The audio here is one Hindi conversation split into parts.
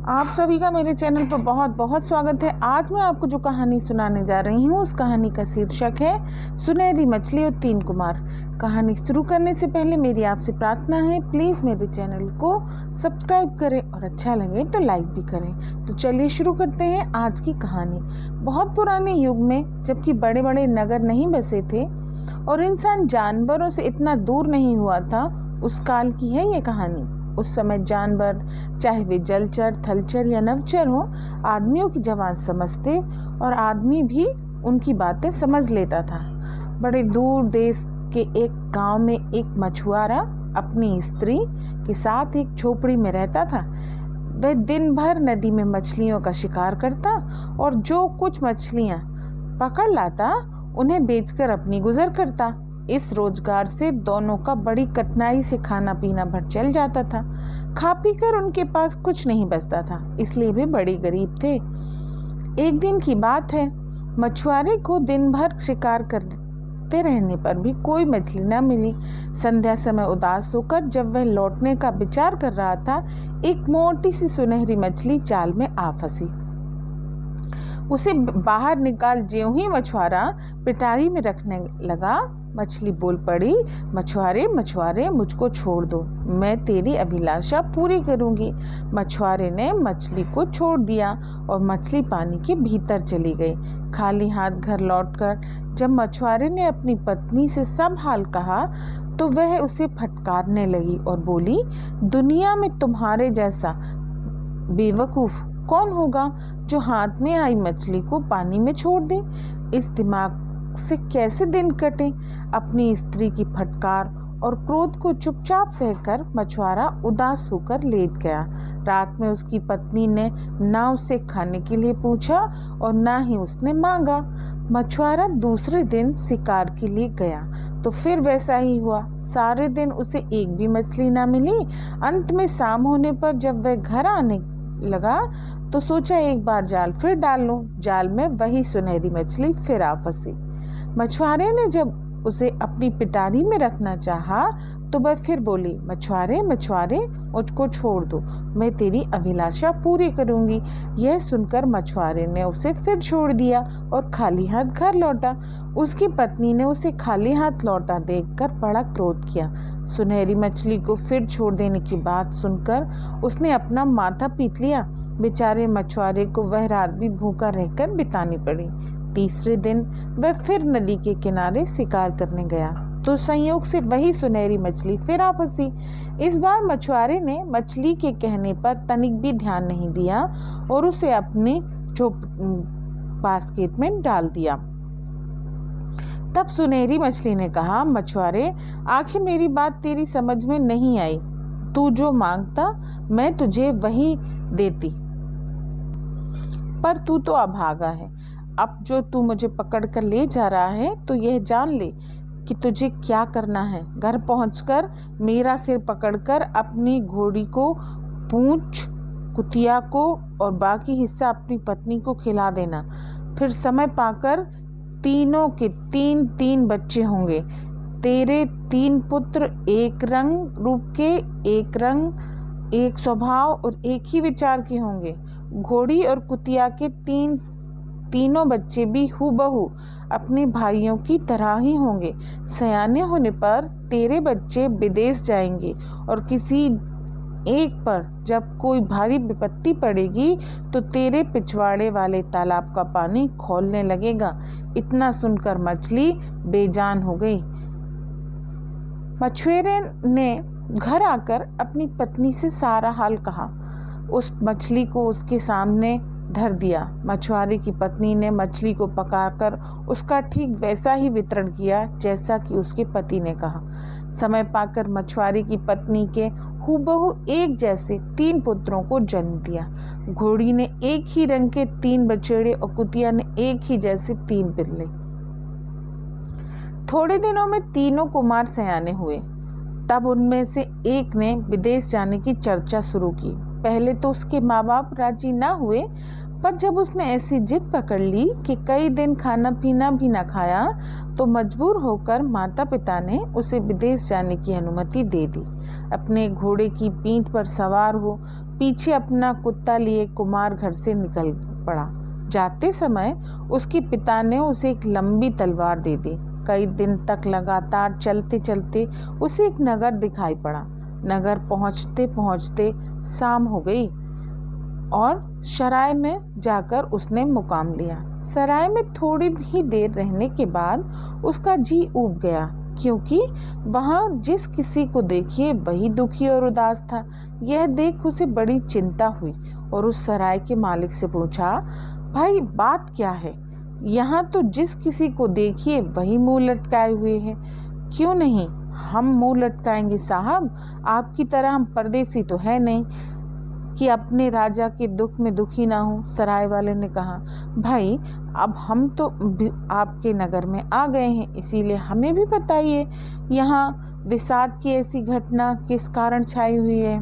आप सभी का मेरे चैनल पर बहुत बहुत स्वागत है। आज मैं आपको जो कहानी सुनाने जा रही हूँ उस कहानी का शीर्षक है सुनहरी मछली और तीन कुमार। कहानी शुरू करने से पहले मेरी आपसे प्रार्थना है, प्लीज़ मेरे चैनल को सब्सक्राइब करें और अच्छा लगे तो लाइक भी करें। तो चलिए शुरू करते हैं आज की कहानी। बहुत पुराने युग में, जबकि बड़े बड़े नगर नहीं बसे थे और इंसान जानवरों से इतना दूर नहीं हुआ था, उस काल की है ये कहानी। उस समय जानवर, चाहे वे जलचर, थलचर या नवचर हो, आदमियों की जबान समझते और आदमी भी उनकी बातें समझ लेता था। बड़े दूर देश के एक गांव में एक मछुआरा अपनी स्त्री के साथ एक झोपड़ी में रहता था। वह दिन भर नदी में मछलियों का शिकार करता और जो कुछ मछलियां पकड़ लाता उन्हें बेचकर अपनी गुजर करता। इस रोजगार से दोनों का बड़ी कठिनाई से खाना पीना भर चल जाता था। खा पी कर उनके पास कुछ नहीं बचता था, इसलिए वे बड़े गरीब थे। एक दिन की बात है, मछुआरे को दिन भर शिकार करते रहने पर भी कोई मछली न मिली। संध्या समय उदास होकर जब वह लौटने का विचार कर रहा था, एक मोटी सी सुनहरी मछली जाल में आ फंसी। उसे बाहर निकाल ज्यों ही मछुआरा पिटारी में रखने लगा, मछली बोल पड़ी, मछुआरे मछुआरे मुझको छोड़ दो, मैं तेरी अभिलाषा पूरी करूंगी। मछुआरे ने मछली को छोड़ दिया और मछली पानी के भीतर चली गई। खाली हाथ घर लौटकर जब मछुआरे ने अपनी पत्नी से सब हाल कहा तो वह उसे फटकारने लगी और बोली, दुनिया में तुम्हारे जैसा बेवकूफ कौन होगा जो हाथ में आई मछली को पानी में छोड़ दे। इस दिमाग से कैसे दिन कटे। अपनी स्त्री की फटकार और क्रोध को चुपचाप सहकर मछुआरा उदास होकर लेट गया। रात में उसकी पत्नी ने ना उससे खाने के लिए पूछा और ना ही उसने मांगा। मछुआरा दूसरे दिन शिकार के लिए गया तो फिर वैसा ही हुआ। सारे दिन उसे एक भी मछली ना मिली। अंत में शाम होने पर जब वह घर आने लगा तो सोचा एक बार जाल फिर डाल लूं। जाल में वही सुनहरी मछली फिर आ फंसी। मछुआरे ने जब उसे अपनी पिटारी में रखना चाहा तो वह फिर बोली, मछुआरे मछुआरे मुझको छोड़ दो, मैं तेरी अभिलाषा पूरी करूंगी। यह सुनकर मछुआरे ने उसे फिर छोड़ दिया और खाली हाथ घर लौटा। उसकी पत्नी ने उसे खाली हाथ लौटा देखकर बड़ा क्रोध किया। सुनहरी मछली को फिर छोड़ देने की बात सुनकर उसने अपना माथा पीट लिया। बेचारे मछुआरे को वह रात भी भूखा रहकर बितानी पड़ी। तीसरे दिन वह फिर नदी के किनारे शिकार करने गया तो संयोग से वही सुनहरी मछली फिर आ फंसी। इस बार मछुआरे ने मछली के कहने पर तनिक भी ध्यान नहीं दिया और उसे अपने बास्केट में डाल दिया। तब सुनहरी मछली ने कहा, मछुआरे आखिर मेरी बात तेरी समझ में नहीं आई। तू जो मांगता मैं तुझे वही देती, पर तू तो अभागा है। अब जो तू मुझे पकड़ कर ले जा रहा है तो यह जान ले कि तुझे क्या करना है। घर पहुंचकर मेरा सिर पकड़कर अपनी घोड़ी को, पूंछ, कुतिया को और बाकी हिस्सा अपनी पत्नी को खिला देना। फिर समय पाकर तीनों के तीन तीन बच्चे होंगे। तेरे तीन पुत्र एक रंग रूप के, एक रंग, एक स्वभाव और एक ही विचार के होंगे। घोड़ी और कुतिया के तीनों बच्चे भी हूबहू अपने भाइयों की तरह ही होंगे। सयाने होने पर तेरे बच्चे विदेश जाएंगे और किसी एक पर जब कोई भारी विपत्ति पड़ेगी तो तेरे पिछवाड़े वाले तालाब का पानी खौलने लगेगा। इतना सुनकर मछली बेजान हो गई। मछुआरे ने घर आकर अपनी पत्नी से सारा हाल कहा। उस मछली को उसके सामने धर दिया। मछुआरे की पत्नी ने मछली को पकाकर उसका ठीक वैसा ही वितरण किया जैसा कि उसके पति ने कहा। समय पाकर मछुआरे की पत्नी के हूबहू एक जैसे तीन पुत्रों को जन्म दिया। घोड़ी ने एक ही रंग के तीन बछड़े और कुतिया ने एक ही जैसे तीन पिल्ले। थोड़े दिनों में तीनों कुमार सयाने हुए। तब उनमें से एक ने विदेश जाने की चर्चा शुरू की। पहले तो उसके माँ बाप राजी ना हुए, पर जब उसने ऐसी जिद पकड़ ली कि कई दिन खाना पीना भी ना खाया तो मजबूर होकर माता पिता ने उसे विदेश जाने की अनुमति दे दी। अपने घोड़े की पीठ पर सवार हो पीछे अपना कुत्ता लिए कुमार घर से निकल पड़ा। जाते समय उसके पिता ने उसे एक लंबी तलवार दे दी। कई दिन तक लगातार चलते चलते उसे एक नगर दिखाई पड़ा। नगर पहुंचते पहुंचते शाम हो गई और सराय में जाकर उसने मुकाम लिया। सराय में थोड़ी भी देर रहने के बाद उसका जी ऊब गया, क्योंकि वहाँ जिस किसी को देखिए वही दुखी और उदास था। यह देख उसे बड़ी चिंता हुई और उस सराय के मालिक से पूछा, भाई बात क्या है? यहाँ तो जिस किसी को देखिए वही मुंह लटकाए हुए है। क्यों नहीं हम मुंह लटकाएंगे साहब? आपकी तरह हम परदेसी तो है नहीं कि अपने राजा के दुख में दुखी ना हो। सराय वाले ने कहा, भाई अब हम तो आपके नगर में आ गए हैं, इसीलिए हमें भी बताइए यहाँ विषाद की ऐसी घटना किस कारण छाई हुई है।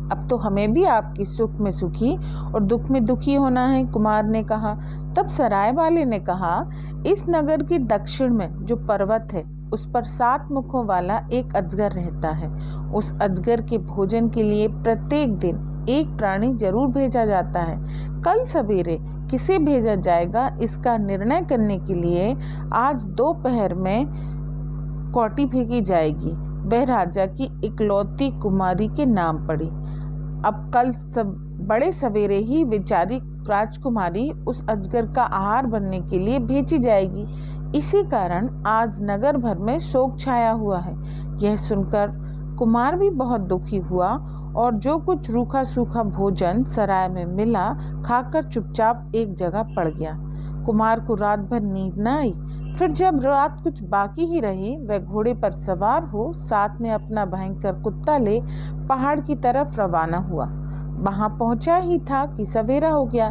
अब तो हमें भी आपकी सुख में सुखी और दुख में दुखी होना है, कुमार ने कहा। तब सराय वाले ने कहा, इस नगर के दक्षिण में जो पर्वत है उस पर 7 मुखों वाला एक अजगर रहता है। उस अजगर के भोजन के लिए प्रत्येक दिन एक प्राणी जरूर भेजा जाता है। कल सवेरे किसे भेजा जाएगा इसका निर्णय करने के लिए आज दोपहर में कौटी फेंकी जाएगी। वह राजा की इकलौती कुमारी के नाम पड़ी। अब कल सब बड़े सवेरे ही बेचारी राजकुमारी उस अजगर का आहार बनने के लिए भेजी जाएगी। इसी कारण आज नगर भर में शोक छाया हुआ है। यह सुनकर कुमार भी बहुत दुखी हुआ और जो कुछ रूखा सूखा भोजन सराय में मिला खाकर चुपचाप एक जगह पड़ गया। कुमार को रात भर नींद न आई। फिर जब रात कुछ बाकी ही रही, वह घोड़े पर सवार हो साथ में अपना भयंकर कुत्ता ले पहाड़ की तरफ रवाना हुआ। वहां पहुंचा ही था कि सवेरा हो गया।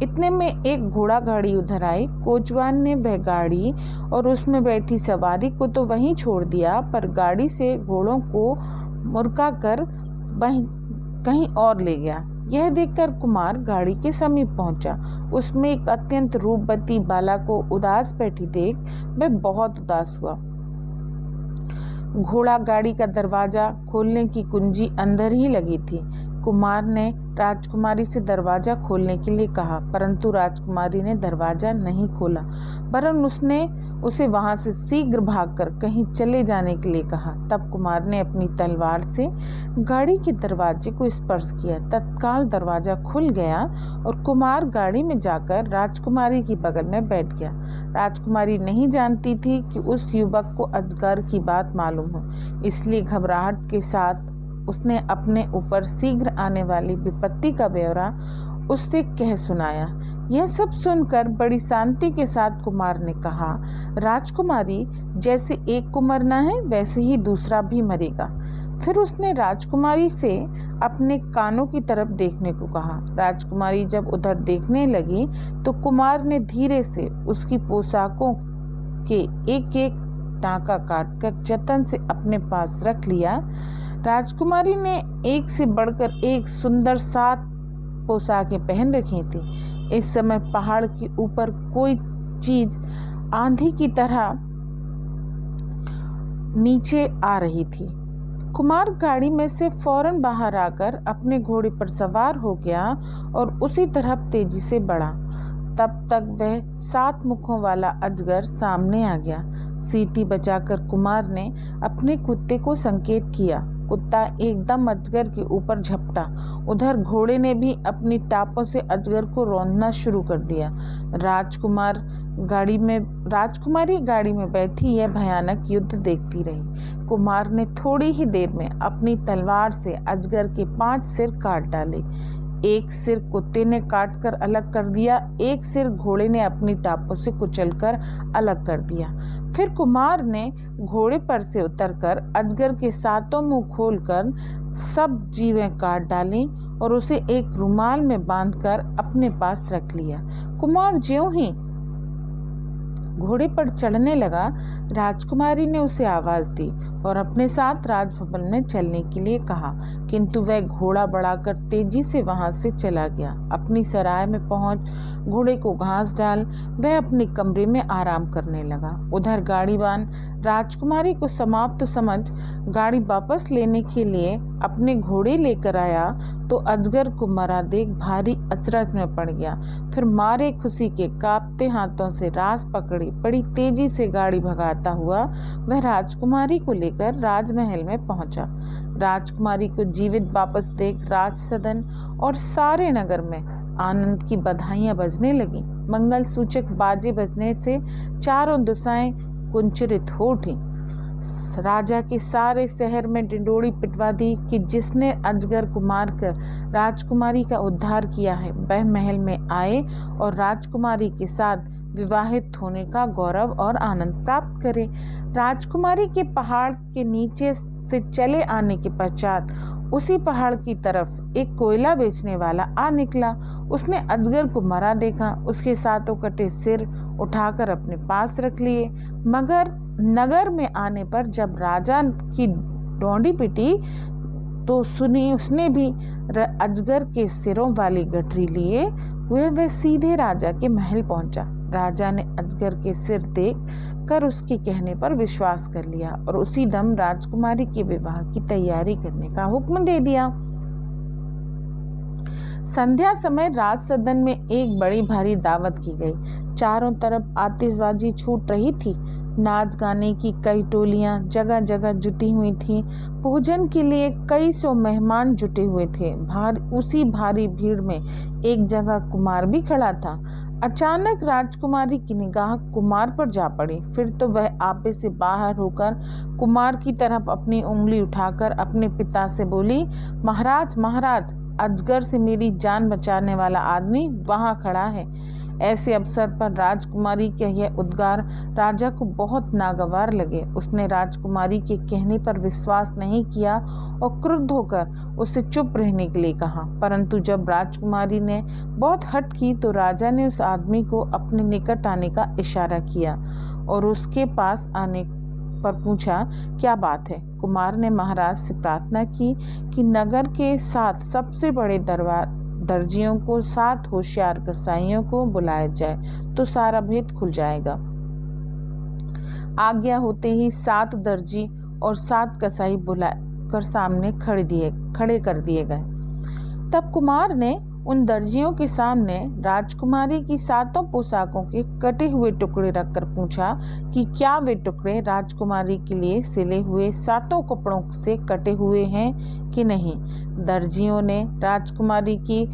इतने में एक घोड़ा गाड़ी उधर आई। कोचवान ने वह गाड़ी और उसमें बैठी सवारी को तो वहीं छोड़ दिया, पर गाड़ी से घोड़ों को मुर्गा कर वहीं कहीं और ले गया। यह देखकर कुमार गाड़ी के समीप पहुंचा। उसमें एक अत्यंत रूपवती बाला को उदास बैठी देख वह बहुत उदास हुआ। घोड़ा गाड़ी का दरवाजा खोलने की कुंजी अंदर ही लगी थी। कुमार ने राजकुमारी से दरवाजा खोलने के लिए कहा, परंतु राजकुमारी ने दरवाजा नहीं खोला, वरन उसने उसे वहां से शीघ्र भागकर कहीं चले जाने के लिए कहा। तब कुमार ने अपनी तलवार से गाड़ी के दरवाजे को स्पर्श किया। तत्काल दरवाजा खुल गया और कुमार गाड़ी में जाकर राजकुमारी की बगल में बैठ गया। राजकुमारी नहीं जानती थी कि उस युवक को अजगर की बात मालूम हो, इसलिए घबराहट के साथ उसने अपने ऊपर शीघ्र आने वाली विपत्ति का ब्यौरा उससे कह सुनाया। यह सब सुनकर बड़ी शांति के साथ कुमार ने कहा, राजकुमारी, जैसे एक को मरना है वैसे ही दूसरा भी मरेगा। फिर उसने राजकुमारी से अपने कानों की तरफ देखने को कहा। राजकुमारी जब उधर देखने लगी तो कुमार ने धीरे से उसकी पोशाकों के एक एक टाँका काटकर जतन से अपने पास रख लिया। राजकुमारी ने एक से बढ़कर एक सुंदर 7 पोशाकें पहन रखी थी। इस समय पहाड़ के ऊपर कोई चीज आंधी की तरह नीचे आ रही थी। कुमार गाड़ी में से फौरन बाहर आकर अपने घोड़े पर सवार हो गया और उसी तरफ तेजी से बढ़ा। तब तक वह 7 मुखों वाला अजगर सामने आ गया। सीटी बजाकर कुमार ने अपने कुत्ते को संकेत किया। कुत्ता एकदम अजगर के ऊपर झपटा। उधर घोड़े ने भी अपनी टापों से अजगर को रौंदना शुरू कर दिया। राजकुमारी गाड़ी में बैठी यह भयानक युद्ध देखती रही। कुमार ने थोड़ी ही देर में अपनी तलवार से अजगर के 5 सिर काट डाले। एक सिर कुत्ते ने काटकर अलग कर दिया, एक सिर घोड़े ने अपनी टापों से कुचलकर अलग कर दिया। फिर कुमार ने घोड़े पर से उतरकर अजगर के 7 मुंह खोलकर सब जीवें काट डाली और उसे एक रुमाल में बांधकर अपने पास रख लिया। कुमार ज्यों ही घोड़े पर चढ़ने लगा, राजकुमारी ने उसे आवाज दी और अपने साथ राजभवन में चलने के लिए कहा, किंतु वह घोड़ा बढ़ाकर तेजी से वहां से चला गया। अपनी सराय में पहुंच घोड़े को घास डाल वह अपने कमरे में आराम करने लगा। उधर गाड़ीवान राजकुमारी को समाप्त समझ गाड़ी वापस लेने के लिए अपने घोड़े लेकर आया तो अजगर को मरा देख भारी अचरज में पड़ गया। फिर मारे खुशी के कांपते हाथों से रास पकड़ी बड़ी तेजी से गाड़ी भगाता हुआ वह राजकुमारी को लेकर राजमहल में पहुंचा। राजकुमारी को जीवित वापस देख राजसदन और सारे नगर में आनंद की बधाइयां बजने लगी। मंगल सूचक बाजे बजने से चारों दिशाएं कुंचरित हो उठी। राजा के सारे शहर में डिंडोरी पिटवा दी कि जिसने अजगर को मारकर राजकुमारी का उद्धार किया है वह महल में आए और राजकुमारी के साथ विवाहित होने का गौरव और आनंद प्राप्त करे। राजकुमारी के पहाड़ के नीचे से चले आने के पश्चात उसी पहाड़ की तरफ एक कोयला बेचने वाला आ निकला। उसने अजगर को मरा देखा, उसके सातों कटे सिर उठाकर अपने पास रख लिए। मगर नगर में आने पर जब राजा की डोंडी पिटी तो सुनी उसने भी अजगर के सिरों वाली गठरी लिए हुए वह सीधे राजा के महल पहुंचा। राजा ने अजगर के सिर देख कर उसके कहने पर विश्वास कर लिया और उसी दम राजकुमारी के विवाह की तैयारी करने का हुक्म दे दिया। संध्या समय राजसदन में एक बड़ी भारी दावत की गई। चारों तरफ आतिशबाजी छूट रही थी। नाच गाने की कई टोलियां जगह जगह जुटी हुई थीं। भोजन के लिए कई सौ मेहमान जुटे हुए थे। उसी भारी भीड़ में एक जगह कुमार भी खड़ा था। अचानक राजकुमारी की निगाह कुमार पर जा पड़ी। फिर तो वह आपे से बाहर होकर कुमार की तरफ अपनी उंगली उठाकर अपने पिता से बोली, महाराज महाराज, अजगर से मेरी जान बचाने वाला आदमी वहां खड़ा है। ऐसे अवसर पर राजकुमारी के यह उद्गार राजा को बहुत नागवार लगे। उसने राजकुमारी के कहने पर विश्वास नहीं किया और क्रुद्ध होकर उसे चुप रहने के लिए कहा। परंतु जब राजकुमारी ने बहुत हट की तो राजा ने उस आदमी को अपने निकट आने का इशारा किया और उसके पास आने पर पूछा, क्या बात है? कुमार ने महाराज से प्रार्थना की कि नगर के 7 सबसे बड़े दर्जियों को 7 होशियार कसाईयों को बुलाया जाए तो सारा भेद खुल जाएगा। आज्ञा होते ही 7 दर्जी और 7 कसाई बुलाकर सामने खड़े कर दिए गए। तब कुमार ने उन दर्जियों के सामने राजकुमारी की 7 पोशाकों के कटे हुए टुकड़े रखकर पूछा कि क्या वे टुकड़े राजकुमारी के लिए सिले हुए 7 कपड़ों से कटे हुए हैं कि नहीं। दर्जियों ने राजकुमारी की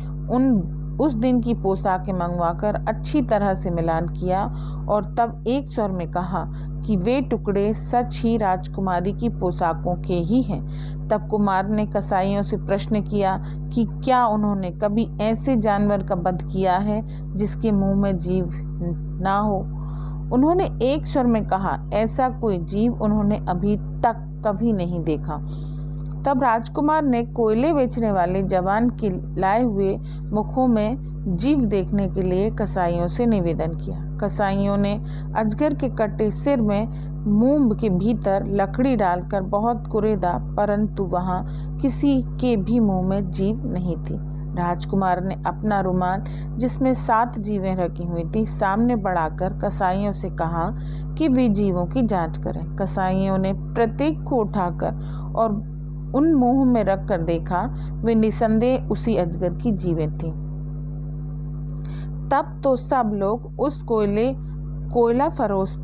उस दिन की पोशाकें मंगवाकर अच्छी तरह से मिलान किया और तब एक स्वर में कहा कि वे टुकड़े सच ही राजकुमारी की पोशाकों के ही हैं। तब कुमार ने कसाईयों से प्रश्न किया कि क्या उन्होंने कभी ऐसे जानवर का वध किया है जिसके मुंह में जीव ना हो। उन्होंने एक स्वर में कहा, ऐसा कोई जीव उन्होंने अभी तक कभी नहीं देखा। तब राजकुमार ने कोयले बेचने वाले जवान के लाए हुए मुखों में जीव देखने के लिए कसाईयों से निवेदन किया। कसाईयों ने अजगर के कटे सिर में मुंह के भीतर लकड़ी डालकर बहुत कुरेदा, परंतु वहां किसी के भी मुंह में जीव नहीं थी। राजकुमार ने अपना रुमाल जिसमें 7 जीवें रखी हुई थी सामने बढ़ाकर कसाईयों से कहा कि वे जीवों की जांच करें। कसाईयों ने प्रत्येक को उठाकर और उन मुंह में रखकर देखा, वे निसंदेह उसी अजगर की जीवें थीं। तब तो सब लोग उस कोयला फरोश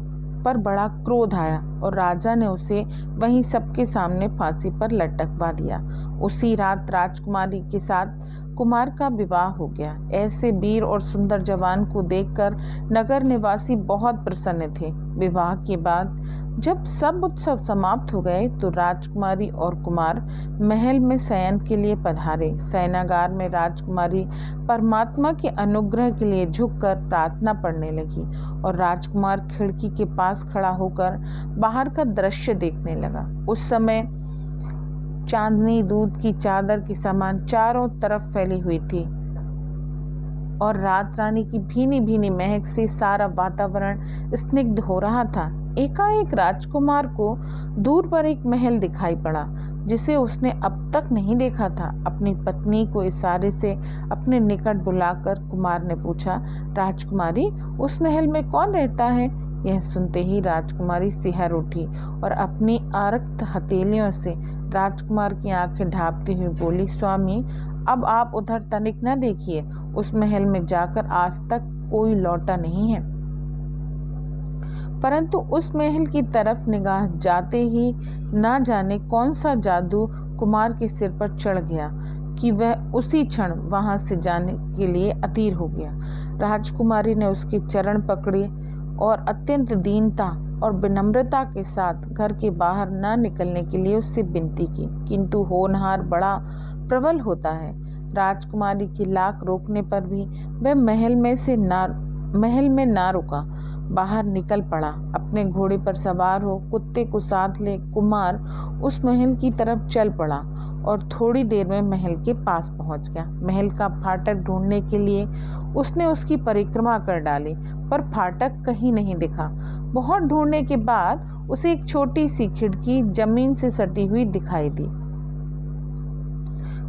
पर बड़ा क्रोध आया और राजा ने उसे वहीं सबके सामने फांसी पर लटकवा दिया। उसी रात राजकुमारी के साथ कुमार का विवाह हो गया। ऐसे वीर और सुंदर जवान को देखकर नगर निवासी बहुत प्रसन्न थे। विवाह के बाद जब सब उत्सव समाप्त हो गए तो राजकुमारी और कुमार महल में शयन के लिए पधारे। शयनागार में राजकुमारी परमात्मा के अनुग्रह के लिए झुककर प्रार्थना पढ़ने लगी और राजकुमार खिड़की के पास खड़ा होकर बाहर का दृश्य देखने लगा। उस समय चांदनी दूध की चादर के समान चारों तरफ फैली हुई थी और रात रानी की भीनी भीनी महक से सारा वातावरण स्निग्ध हो रहा था। एकाएक राजकुमार को दूर पर एक महल दिखाई पड़ा जिसे उसने अब तक नहीं देखा था। अपनी पत्नी को इशारे से अपने निकट बुलाकर कुमार ने पूछा, राजकुमारी, उस महल में कौन रहता है? यह सुनते ही राजकुमारी सिहर उठी और अपनी आरक्त हथेलियों से राजकुमार की आंखें ढांपती हुई बोली, स्वामी, अब आप उधर तनिक न देखिए। उस महल में जाकर आज तक कोई लौटा नहीं है। परंतु उस महल की तरफ निगाह जाते ही ना जाने कौन सा जादू कुमार के सिर पर चढ़ गया कि वह उसी क्षण वहां से जाने के लिए अधीर हो गया। राजकुमारी ने उसके चरण पकड़े और अत्यंत दीनता और विनम्रता के साथ घर के बाहर न निकलने के लिए उससे विनती की, किंतु होनहार बड़ा प्रबल होता है। राजकुमारी की लाख रोकने पर भी वह महल में ना रुका, बाहर निकल पड़ा। अपने घोड़े पर सवार हो कुत्ते को साथ ले कुमार उस महल की तरफ चल पड़ा और थोड़ी देर में महल के पास पहुंच गया। महल का फाटक ढूंढने के लिए उसने उसकी परिक्रमा कर डाली, पर फाटक कहीं नहीं दिखा। बहुत ढूंढने के बाद उसे एक छोटी सी खिड़की जमीन से सटी हुई दिखाई दी।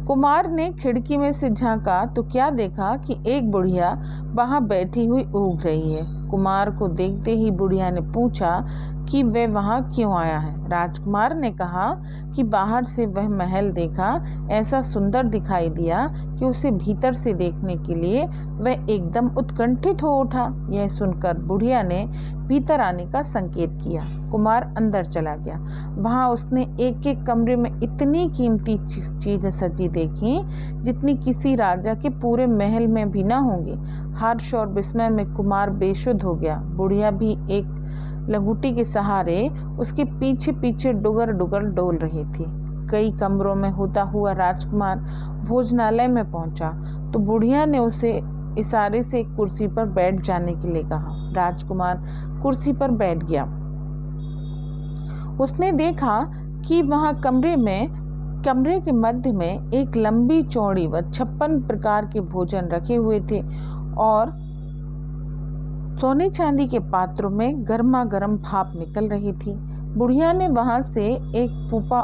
कुमार ने खिड़की में से झांका तो क्या देखा कि एक बुढ़िया वहां बैठी हुई ऊँघ रही है। कुमार को देखते ही बुढ़िया ने पूछा कि वह वहां क्यों आया है। राजकुमार ने कहा कि बाहर से वह महल देखा, ऐसा सुंदर दिखाई दिया कि उसे भीतर से देखने के लिए वह एकदम उत्कंठित हो उठा। यह सुनकर बुढ़िया ने भीतर आने का संकेत किया। कुमार अंदर चला गया। वहां उसने एक एक कमरे में इतनी कीमती चीजें सजी देखी जितनी किसी राजा के पूरे महल में भी ना होंगी। हर्ष और विस्मय में कुमार बेसुध हो गया। बुढ़िया भी एक लंगोटी के सहारे उसके पीछे पीछे डुगर डुगर डोल रही थी। कई कमरों में होता हुआ राजकुमार भोजनालय में पहुंचा तो बुढ़िया ने उसे इशारे से एक कुर्सी पर बैठ जाने के लिए कहा। राजकुमार कुर्सी पर बैठ गया। उसने देखा कि वहां कमरे के मध्य में एक लंबी चौड़ी व 56 प्रकार के भोजन रखे हुए थे और सोने चांदी के पात्रों में गर्मा गर्म भाप निकल रही थी। बुढ़िया ने वहां से एक पुआ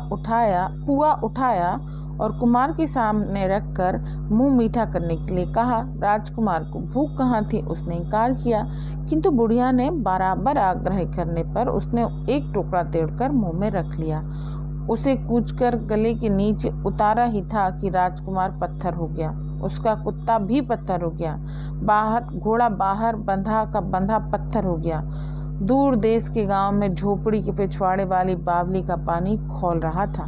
उठाया और कुमार के सामने रखकर मुंह मीठा करने के लिए कहा। राजकुमार को भूख कहाँ थी, उसने इनकार किया, किंतु बुढ़िया ने बराबर आग्रह करने पर उसने एक टुकड़ा तोड़कर मुंह में रख लिया। उसे कूचकर गले के नीचे उतारा ही था कि राजकुमार पत्थर हो गया। उसका कुत्ता भी पत्थर हो गया। घोड़ा बाहर बंधा का बंधा पत्थर हो गया। दूर देश के गांव में झोपड़ी के पिछवाड़े वाली बावली का पानी खौल रहा था।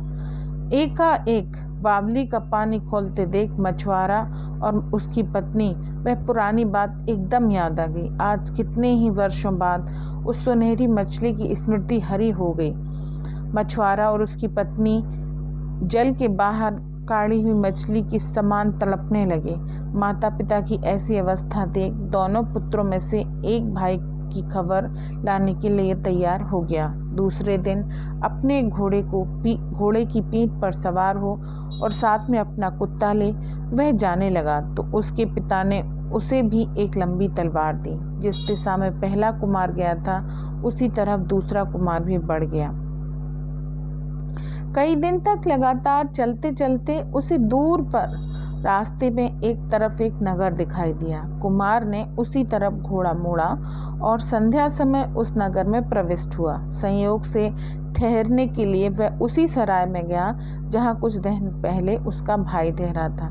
एकाएक बावली का पानी खोलते देख मछुआरा और उसकी पत्नी वह पुरानी बात एकदम याद आ गई। आज कितने ही वर्षों बाद उस सुनहरी मछली की स्मृति हरी हो गई। मछुआरा और उसकी पत्नी जल के बाहर काढ़ी हुई मछली की समान तड़पने लगे। माता पिता की ऐसी अवस्था देख दोनों पुत्रों में से एक भाई की खबर लाने के लिए तैयार हो गया। दूसरे दिन अपने घोड़े की पीठ पर सवार हो और साथ में अपना कुत्ता ले वह जाने लगा तो उसके पिता ने उसे भी एक लंबी तलवार दी। जिस दिशा में पहला कुमार गया था उसी तरफ दूसरा कुमार भी बढ़ गया। कई दिन तक लगातार चलते चलते उसे दूर पर रास्ते में एक तरफ एक नगर दिखाई दिया। कुमार ने उसी तरफ घोड़ा मोड़ा और संध्या समय उस नगर में प्रविष्ट हुआ। संयोग से ठहरने के लिए वह उसी सराय में गया जहां कुछ दिन पहले उसका भाई ठहरा था।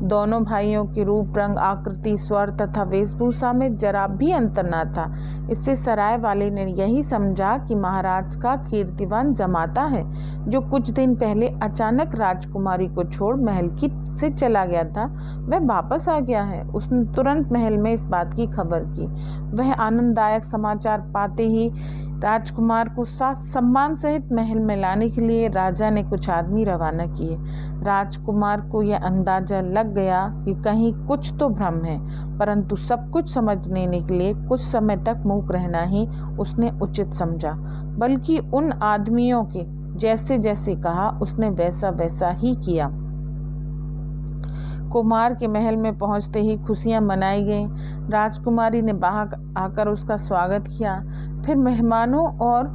दोनों भाइयों के रूप, रंग, आकृति, स्वर तथा वेशभूषा में जरा भी अंतर न था। इससे सराय वाले ने यही समझा कि महाराज का कीर्तिवान जमाता है, जो कुछ दिन पहले अचानक राजकुमारी को छोड़ महल से चला गया था, वह वापस आ गया है। उसने तुरंत महल में इस बात की खबर की। वह आनंददायक समाचार पाते ही राजकुमार को सम्मान सहित महल में लाने के लिए राजा ने कुछ आदमी रवाना किए। राजकुमार को यह अंदाजा लग गया कि कहीं कुछ तो भ्रम है, परंतु सब कुछ समझने के लिए कुछ समय तक मूक रहना ही उसने उचित समझा। बल्कि उन आदमियों के जैसे जैसे कहा उसने वैसा वैसा ही किया। कुमार के महल में पहुंचते ही खुशियां मनाई गईं। राजकुमारी ने बाहर आकर उसका स्वागत किया। फिर मेहमानों और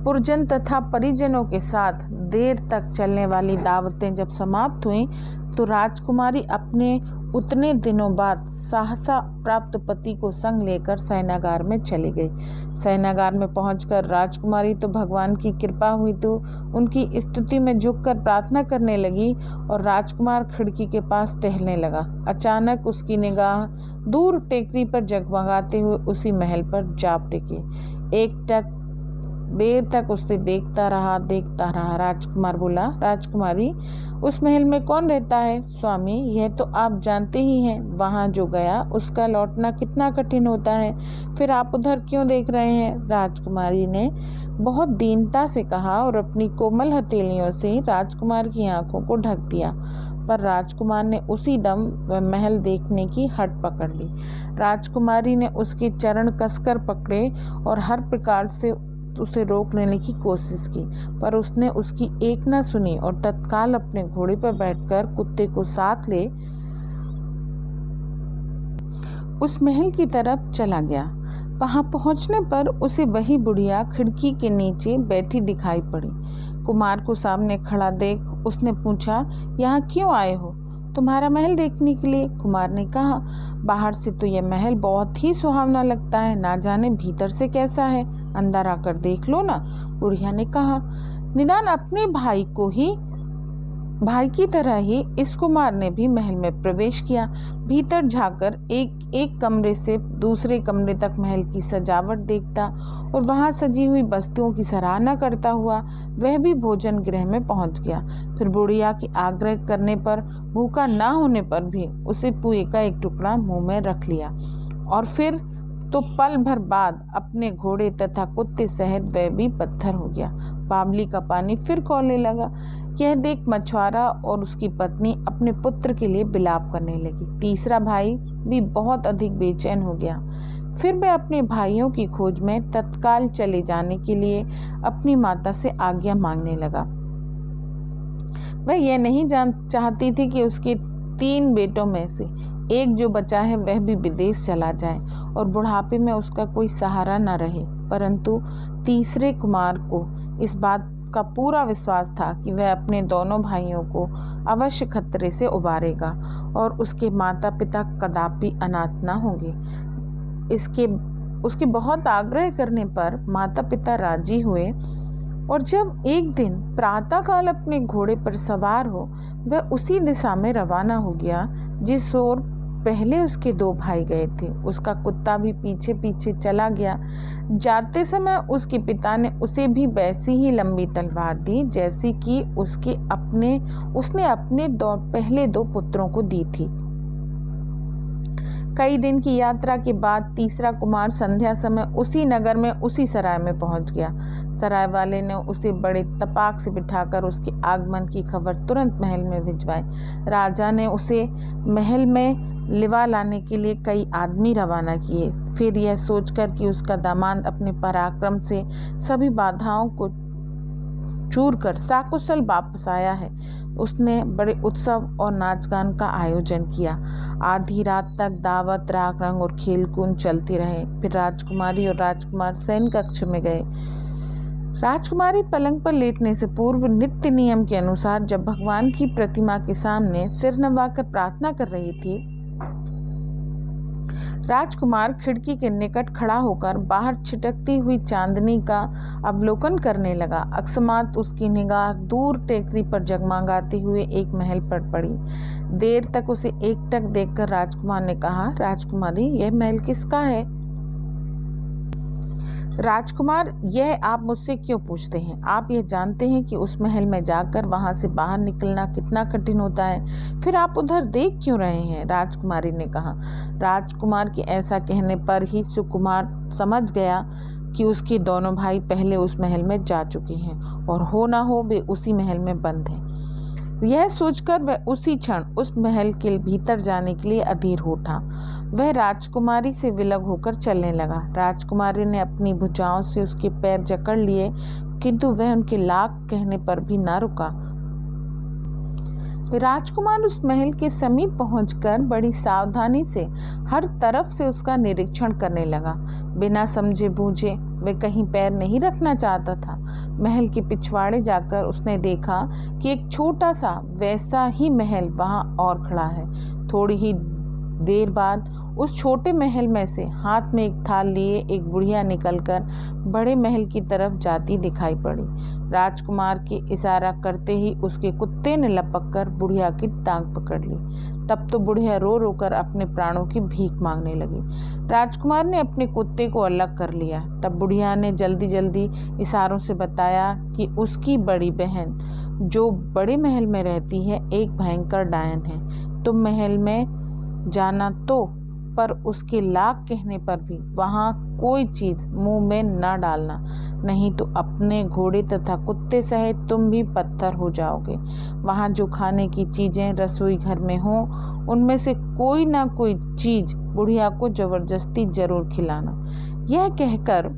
पुरजन तथा परिजनों के साथ देर तक चलने वाली दावतें जब समाप्त हुईं तो राजकुमारी अपने उतने दिनों बाद सहसा प्राप्त पति को संग लेकर शयनागार में चली गई। शयनागार में पहुंचकर राजकुमारी तो भगवान की कृपा हुई तो उनकी स्तुति में झुककर प्रार्थना करने लगी और राजकुमार खिड़की के पास टहलने लगा। अचानक उसकी निगाह दूर टेकरी पर जगमगाते हुए उसी महल पर जा टिकी। देर तक उसे देखता रहा। राजकुमार बोला, राजकुमारी, उस महल में कौन रहता है? स्वामी, यह तो आप जानते ही हैं, वहां जो गया उसका लौटना कितना कठिन होता है। फिर आप उधर क्यों देख रहे हैं? राजकुमारी ने बहुत दीनता से कहा और अपनी कोमल हथेलियों से राजकुमार की आंखों को ढक दिया। पर राजकुमार ने उसी दम वह महल देखने की हट पकड़ ली। राजकुमारी ने उसके चरण कसकर पकड़े और हर प्रकार से उसे रोक लेने की कोशिश की, पर उसने उसकी एक न सुनी और तत्काल अपने घोड़े पर बैठकर कुत्ते को साथ ले उस महल की तरफ चला गया। वहां पहुंचने पर उसे वही बुढ़िया खिड़की के नीचे बैठी दिखाई पड़ी। कुमार को सामने खड़ा देख उसने पूछा, यहाँ क्यों आए हो? तुम्हारा महल देखने के लिए। कुमार ने कहा, बाहर से तो यह महल बहुत ही सुहावना लगता है, ना जाने भीतर से कैसा है, अंदर आकर देख लो ना। बुढ़िया ने कहा, निदान अपने भाई की तरह ही इस कुमार ने भी महल में प्रवेश किया। भीतर जाकर एक कमरे से दूसरे कमरे तक महल की सजावट देखता और वहां सजी हुई वस्तुओं की सराहना करता हुआ वह भी भोजन गृह में पहुंच गया। फिर बुढ़िया के आग्रह करने पर, भूखा ना होने पर भी उसे पुए का एक टुकड़ा मुंह में रख लिया और फिर तो पल भर बाद अपने घोड़े तथा कुत्ते सहित वह भी पत्थर हो गया। बावली का पानी फिर खौलने लगा। यह देख मछुआरा और उसकी पत्नी अपने पुत्र के लिए विलाप करने लगी। तीसरा भाई भी बहुत अधिक बेचैन हो गया। फिर वह अपने भाइयों की खोज में तत्काल चले जाने के लिए अपनी माता से आज्ञा मांगने लगा। वह यह नहीं चाहती थी कि उसके 3 बेटों में से एक जो बचा है वह भी विदेश चला जाए और बुढ़ापे में उसका कोई सहारा न रहे। परंतु तीसरे कुमार को इस बात का पूरा विश्वास था कि वह अपने दोनों भाइयों को अवश्य खतरे से उबारेगा और उसके माता पिता कदापि अनाथ न होंगे। उसके बहुत आग्रह करने पर माता पिता राजी हुए और जब एक दिन प्रातःकाल अपने घोड़े पर सवार हो वह उसी दिशा में रवाना हो गया जिस ओर पहले उसके 2 भाई गए थे। उसका कुत्ता भी पीछे पीछे चला गया। जाते समय उसके पिता ने उसे भी वैसी ही लंबी तलवार दी जैसी कि उसने अपने पहले 2 पुत्रों को दी थी। कई दिन की यात्रा के बाद तीसरा कुमार संध्या समय उसी नगर में उसी सराय में पहुंच गया। सराय वाले ने उसे बड़े तपाक से बिठाकर उसके आगमन की खबर तुरंत महल में भिजवाई। राजा ने उसे महल में लिवा लाने के लिए कई आदमी रवाना किए। फिर यह सोचकर कि उसका दामाद अपने पराक्रम से सभी बाधाओं को चूर कर साकुशल वापस आया है, उसने बड़े उत्सव और नाच गान का आयोजन किया। आधी रात तक दावत, राग रंग और खेलकूद चलते रहे। फिर राजकुमारी और राजकुमार शयन कक्ष में गए। राजकुमारी पलंग पर लेटने से पूर्व नित्य नियम के अनुसार जब भगवान की प्रतिमा के सामने सिर नवाकर प्रार्थना कर रही थी, राजकुमार खिड़की के निकट खड़ा होकर बाहर छिटकती हुई चांदनी का अवलोकन करने लगा। अकस्मात उसकी निगाह दूर टेकरी पर जगमगाते हुए एक महल पर पड़ी। देर तक उसे एकटक देखकर राजकुमार ने कहा, राजकुमारी, यह महल किसका है? राजकुमार, यह आप मुझसे क्यों पूछते हैं? आप यह जानते हैं कि उस महल में जाकर वहां से बाहर निकलना कितना कठिन होता है। फिर आप उधर देख क्यों रहे हैं? राजकुमारी ने कहा। राजकुमार के ऐसा कहने पर ही सुकुमार समझ गया कि उसके दोनों भाई पहले उस महल में जा चुके हैं और हो ना हो वे उसी महल में बंद हैं। यह सोचकर वह उसी क्षण उस महल के भीतर जाने के लिए अधीर हो उठा। वह राजकुमारी से विलग होकर चलने लगा। राजकुमारी ने अपनी भुजाओं से उसके पैर जकड़ लिए, किंतु वह उनके लाख कहने पर भी न रुका। राजकुमार उस महल के समीप पहुंचकर बड़ी सावधानी से हर तरफ से उसका निरीक्षण करने लगा। बिना समझे बूझे वे कहीं पैर नहीं रखना चाहता था। महल के पिछवाड़े जाकर उसने देखा कि एक छोटा सा वैसा ही महल वहां और खड़ा है। थोड़ी ही देर बाद उस छोटे महल में से हाथ में एक थाल लिए एक बुढ़िया निकलकर बड़े महल की तरफ जाती दिखाई पड़ी। राजकुमार के इशारा करते ही उसके कुत्ते ने लपक कर बुढ़िया की टांग पकड़ ली। तब तो बुढ़िया रो रो कर अपने प्राणों की भीख मांगने लगी। राजकुमार ने अपने कुत्ते को अलग कर लिया। तब बुढ़िया ने जल्दी जल्दी इशारों से बताया कि उसकी बड़ी बहन जो बड़े महल में रहती है एक भयंकर डायन है। तुम महल में जाना तो, पर उसके लाख कहने पर भी वहाँ कोई चीज मुंह में न डालना, नहीं तो अपने घोड़े तथा कुत्ते सहित तुम भी पत्थर हो जाओगे। वहाँ जो खाने की चीजें रसोई घर में हो उनमें से कोई ना कोई चीज बुढ़िया को जबरदस्ती जरूर खिलाना। यह कहकर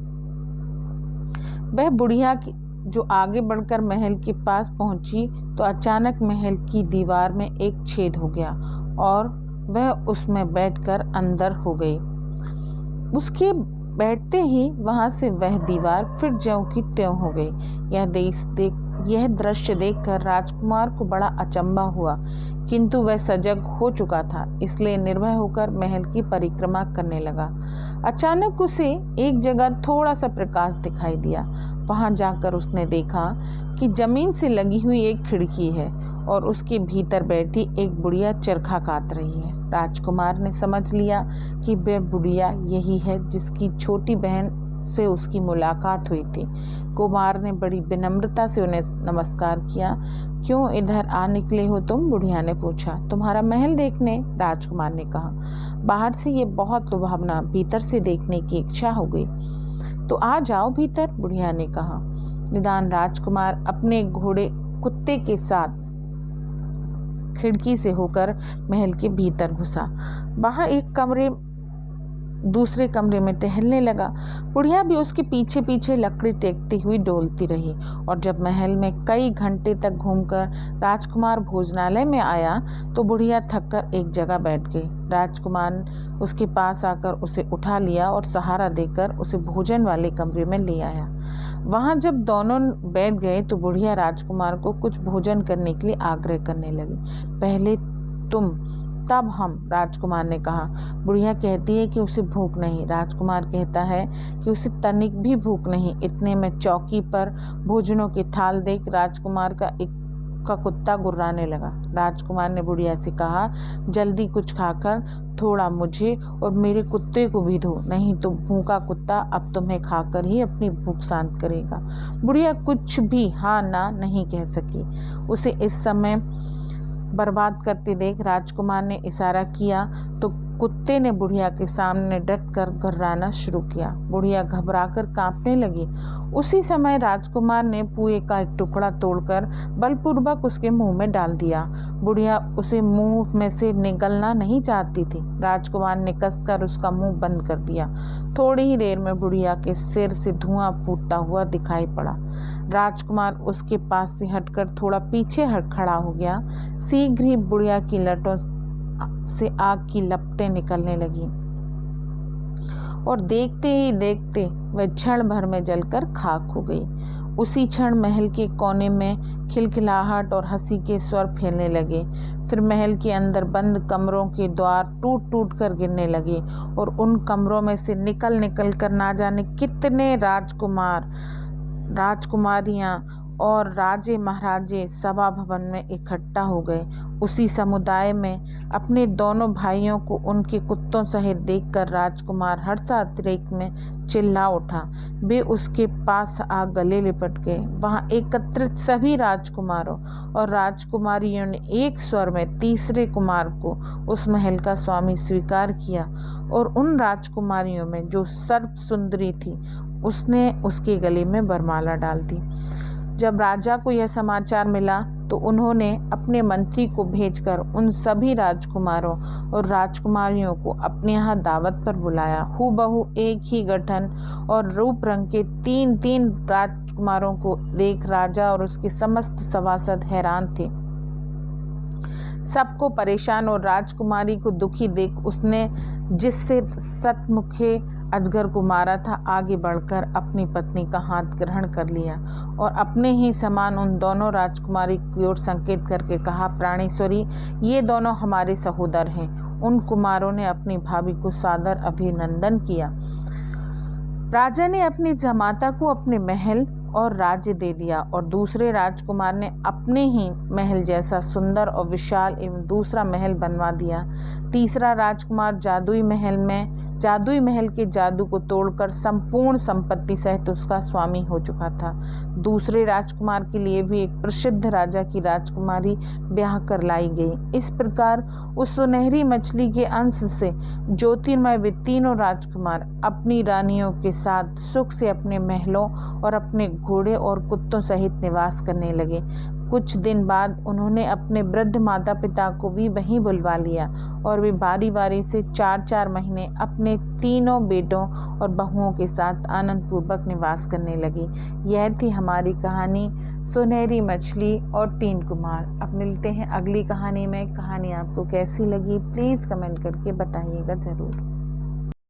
वह बुढ़िया की जो आगे बढ़कर महल के पास पहुंची तो अचानक महल की दीवार में एक छेद हो गया और वह उसमें बैठकर अंदर हो गई। उसके बैठते ही वहां से वह दीवार फिर ज्यों की त्यों हो गई। यह दृश्य देखकर राजकुमार को बड़ा अचंभा हुआ, किंतु वह सजग हो चुका था, इसलिए निर्भय होकर महल की परिक्रमा करने लगा। अचानक उसे एक जगह थोड़ा सा प्रकाश दिखाई दिया। वहां जाकर उसने देखा कि जमीन से लगी हुई एक खिड़की है और उसके भीतर बैठी एक बुढ़िया चरखा काट रही है। राजकुमार ने समझ लिया कि वह बुढ़िया यही है जिसकी छोटी बहन से उसकी मुलाकात हुई थी। कुमार ने बड़ी विनम्रता से उन्हें नमस्कार किया। क्यों इधर आ निकले हो तुम? बुढ़िया ने पूछा। तुम्हारा महल देखने, राजकुमार ने कहा। बाहर से ये बहुत लुभावना, भीतर से देखने की इच्छा हो गई। तो आ जाओ भीतर, बुढ़िया ने कहा। निदान राजकुमार अपने घोड़े कुत्ते के साथ खिड़की से होकर महल के भीतर घुसा। वहां दूसरे कमरे में टहलने लगा। बुढ़िया भी उसके पीछे पीछे लकड़ी टेकती हुई डोलती रही और जब महल में कई घंटे तक घूमकर राजकुमार भोजनालय में आया तो बुढ़िया थककर एक जगह बैठ गई। राजकुमार उसके पास आकर उसे उठा लिया और सहारा देकर उसे भोजन वाले कमरे में ले आया। वहां जब दोनों बैठ गए तो बुढ़िया राजकुमार को कुछ भोजन करने के लिए आग्रह करने लगी। पहले तुम तब हम, राजकुमार ने कहा। बुढ़िया कहती है कि उसे भूख नहीं। राजकुमार कहता है कि उसे तनिक भी भूख नहीं। इतने में चौकी पर भोजनों की थाल देख राजकुमार का कुत्ता गुर्राने लगा। राजकुमार ने बुढ़िया से कहा, जल्दी कुछ खाकर थोड़ा मुझे और मेरे कुत्ते को भी दो, नहीं तो भूखा कुत्ता अब तुम्हें खाकर ही अपनी भूख शांत करेगा। बुढ़िया कुछ भी हाँ ना नहीं कह सकी। उसे इस समय बर्बाद करते देख राजकुमार ने इशारा किया तो कुत्ते ने बुढ़िया के सामने डटकर गुर्राना शुरू किया। बुढ़िया घबराकर कांपने लगी। उसी समय राजकुमार ने पुए का एक टुकड़ा तोड़कर बलपूर्वक उसके मुंह में डाल दिया। बुढ़िया उसे मुंह में से निगलना नहीं चाहती थी। राजकुमार ने कसकर उसका मुंह बंद कर दिया। थोड़ी ही देर में बुढ़िया के सिर से धुआं फूटता हुआ दिखाई पड़ा। राजकुमार उसके पास से हटकर थोड़ा पीछे खड़ा हो गया। शीघ्र ही बुढ़िया की लटों से आग की लपटें निकलने लगी और देखते ही देखते वह क्षण भर में जलकर खाक हो गई। उसी क्षण महल के कोने में खिलखिलाहट और हंसी के स्वर फैलने लगे। फिर महल के अंदर बंद कमरों के द्वार टूट टूट कर गिरने लगे और उन कमरों में से निकल निकल कर ना जाने कितने राजकुमार, राजकुमारियां और राजे महाराजे सभा भवन में इकट्ठा हो गए। उसी समुदाय में अपने दोनों भाइयों को उनके कुत्तों सहित देखकर राजकुमार हर्षातिरेक में चिल्ला उठा। वे उसके पास आ गले लिपट गए। वहां एकत्रित सभी राजकुमारों और राजकुमारियों ने एक स्वर में तीसरे कुमार को उस महल का स्वामी स्वीकार किया और उन राजकुमारियों में जो सर्व सुंदरी थी उसने उसके गले में वरमाला डाल दी। जब राजा को यह समाचार मिला तो उन्होंने अपने मंत्री को भेजकर उन सभी राजकुमारों और राजकुमारियों को अपने यहाँ दावत पर बुलाया। हूबहू एक ही गठन और रूप रंग के तीन तीन राजकुमारों को देख राजा और उसके समस्त सभासद हैरान थे। सबको परेशान और राजकुमारी को दुखी देख उसने जिससे सतमुखे अजगर को मारा था, आगे बढ़कर अपनी पत्नी का हाथ ग्रहण कर लिया और अपने ही समान उन दोनों राजकुमारी की ओर संकेत करके कहा, प्राणेश्वरी, ये दोनों हमारे सहोदर हैं। उन कुमारों ने अपनी भाभी को सादर अभिनंदन किया। राजा ने अपनी जमाता को अपने महल और राज्य दे दिया और दूसरे राजकुमार ने अपने ही महल जैसा सुंदर और विशाल एवं दूसरा महल बनवा दिया। तीसरा राजकुमार जादुई महल के जादू को तोड़कर संपूर्ण संपत्ति सहित उसका स्वामी हो चुका था। दूसरे राजकुमार के लिए भी एक प्रसिद्ध राजा की राजकुमारी ब्याह कर लाई गई। इस प्रकार उस सुनहरी मछली के अंश से ज्योतिर्मय वे तीनों राजकुमार अपनी रानियों के साथ सुख से अपने महलों और अपने घोड़े और कुत्तों सहित निवास करने लगे। कुछ दिन बाद उन्होंने अपने वृद्ध माता पिता को भी वहीं बुलवा लिया और वे बारी बारी से 4-4 महीने अपने तीनों बेटों और बहुओं के साथ आनंद पूर्वक निवास करने लगी। यह थी हमारी कहानी सुनहरी मछली और 3 कुमार। अब मिलते हैं अगली कहानी में। कहानी आपको कैसी लगी प्लीज़ कमेंट करके बताइएगा ज़रूर।